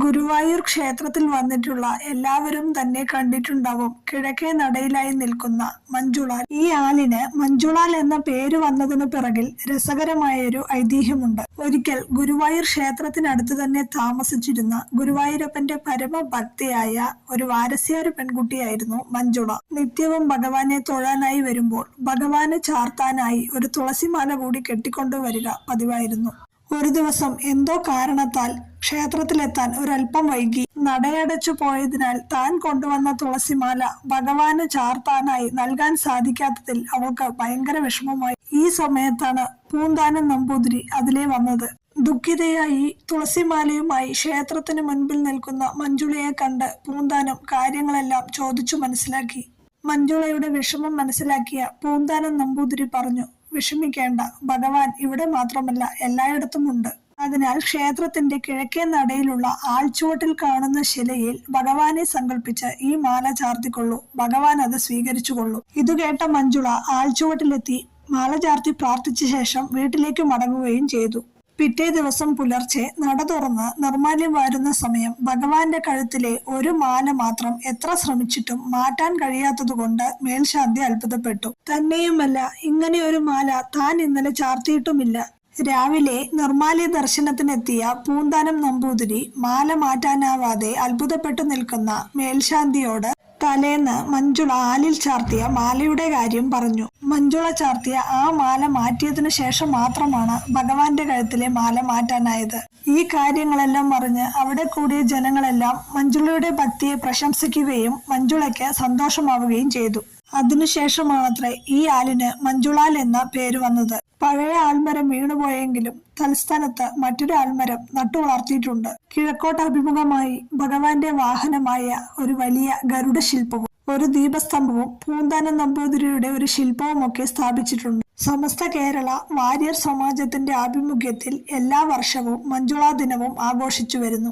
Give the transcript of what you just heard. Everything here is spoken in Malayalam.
ഗുരുവായൂർ ക്ഷേത്രത്തിൽ വന്നിട്ടുള്ള എല്ലാവരും തന്നെ കണ്ടിട്ടുണ്ടാവും കിഴക്കേ നടയിലായി നിൽക്കുന്ന മഞ്ജുളാൽ. ഈ ആലിന് മഞ്ജുളാൽ എന്ന പേര് വന്നതിനു പിറകിൽ രസകരമായൊരു ഐതിഹ്യമുണ്ട്. ഒരിക്കൽ ഗുരുവായൂർ ക്ഷേത്രത്തിനടുത്ത് തന്നെ താമസിച്ചിരുന്ന ഗുരുവായൂരപ്പന്റെ പരമഭക്തിയായ ഒരു വാരസ്യാരു പെൺകുട്ടിയായിരുന്നു മഞ്ജുള. നിത്യവും ഭഗവാനെ തൊഴാനായി വരുമ്പോൾ ഭഗവാന് ചാർത്താനായി ഒരു തുളസിമാല കൂടി കെട്ടിക്കൊണ്ടുവരിക പതിവായിരുന്നു. ഒരു ദിവസം എന്തോ കാരണത്താൽ ക്ഷേത്രത്തിലെത്താൻ ഒരല്പം വൈകി. നടയടച്ചു പോയതിനാൽ താൻ കൊണ്ടുവന്ന തുളസിമാല ഭഗവാന് ചാർത്താനായി നൽകാൻ സാധിക്കാത്തതിൽ അവൾക്ക് ഭയങ്കര വിഷമമായി. ഈ സമയത്താണ് പൂന്താനം നമ്പൂതിരി അതിലേ വന്നത്. ദുഃഖിതയായി തുളസിമാലയുമായി ക്ഷേത്രത്തിന് മുൻപിൽ നിൽക്കുന്ന മഞ്ജുളയെ കണ്ട് പൂന്താനം കാര്യങ്ങളെല്ലാം ചോദിച്ചു മനസ്സിലാക്കി. മഞ്ജുളയുടെ വിഷമം മനസ്സിലാക്കിയ പൂന്താനം നമ്പൂതിരി പറഞ്ഞു, വിഷമിക്കേണ്ട, ഭഗവാൻ ഇവിടെ മാത്രമല്ല എല്ലായിടത്തുമുണ്ട്. അതിനാൽ ക്ഷേത്രത്തിന്റെ കിഴക്കേ നടയിലുള്ള ആൽച്ചുവട്ടിൽ കാണുന്ന ശിലയിൽ ഭഗവാനെ സങ്കല്പിച്ച് ഈ മാല ചാർത്തിക്കൊള്ളൂ, ഭഗവാൻ അത് സ്വീകരിച്ചുകൊള്ളൂ. ഇത് കേട്ട മഞ്ജുള ആൽച്ചുവട്ടിലെത്തി മാല ചാർത്തി പ്രാർത്ഥിച്ച ശേഷം വീട്ടിലേക്ക് മടങ്ങുകയും ചെയ്തു. പിറ്റേ ദിവസം പുലർച്ചെ നട തുറന്ന് നിർമ്മാല്യം വാരുന്ന സമയം ഭഗവാന്റെ കഴുത്തിലെ ഒരു മാല മാത്രം എത്ര ശ്രമിച്ചിട്ടും മാറ്റാൻ കഴിയാത്തതുകൊണ്ട് മേൽശാന്തി അത്ഭുതപ്പെട്ടു. തന്നെയുമല്ല, ഇങ്ങനെ ഒരു മാല താൻ ഇന്നലെ ചാർത്തിയിട്ടുമില്ല. രാവിലെ നിർമ്മാല്യ ദർശനത്തിനെത്തിയ പൂന്താനം നമ്പൂതിരി മാല മാറ്റാനാവാതെ അത്ഭുതപ്പെട്ടു നിൽക്കുന്ന മേൽശാന്തിയോട് തലേന്ന് മഞ്ജുള ആലിൽ ചാർത്തിയ മാലയുടെ കാര്യം പറഞ്ഞു. മഞ്ജുള ചാർത്തിയ ആ മാല മാറ്റിയതിനു ശേഷം മാത്രമാണ് ഭഗവാന്റെ കഴുത്തിലെ മാല മാറ്റാനായത്. ഈ കാര്യങ്ങളെല്ലാം അറിഞ്ഞ് അവിടെ കൂടിയ ജനങ്ങളെല്ലാം മഞ്ജുളയുടെ ഭക്തിയെ പ്രശംസിക്കുകയും മഞ്ജുളയ്ക്ക് സന്തോഷമാവുകയും ചെയ്തു. അതിനുശേഷമാണത്രേ ഈ ആലിന് മഞ്ജുളാൽ എന്ന പേര് വന്നത്. പഴയ ആൽമരം വീണുപോയെങ്കിലും തൽസ്ഥാനത്ത് മറ്റൊരു ആൽമരം നട്ടുവളർത്തിയിട്ടുണ്ട്. കിഴക്കോട്ട് അഭിമുഖമായി ഭഗവാന്റെ വാഹനമായ ഒരു വലിയ ഗരുഡ ശില്പവും ഒരു ദീപസ്തംഭവും പൂന്താനം നമ്പൂതിരിയുടെ ഒരു ശില്പവും ഒക്കെ സ്ഥാപിച്ചിട്ടുണ്ട്. സമസ്ത കേരള വാര്യർ സമാജത്തിന്റെ ആഭിമുഖ്യത്തിൽ എല്ലാ വർഷവും മഞ്ജുളാ ദിനവും ആഘോഷിച്ചു വരുന്നു.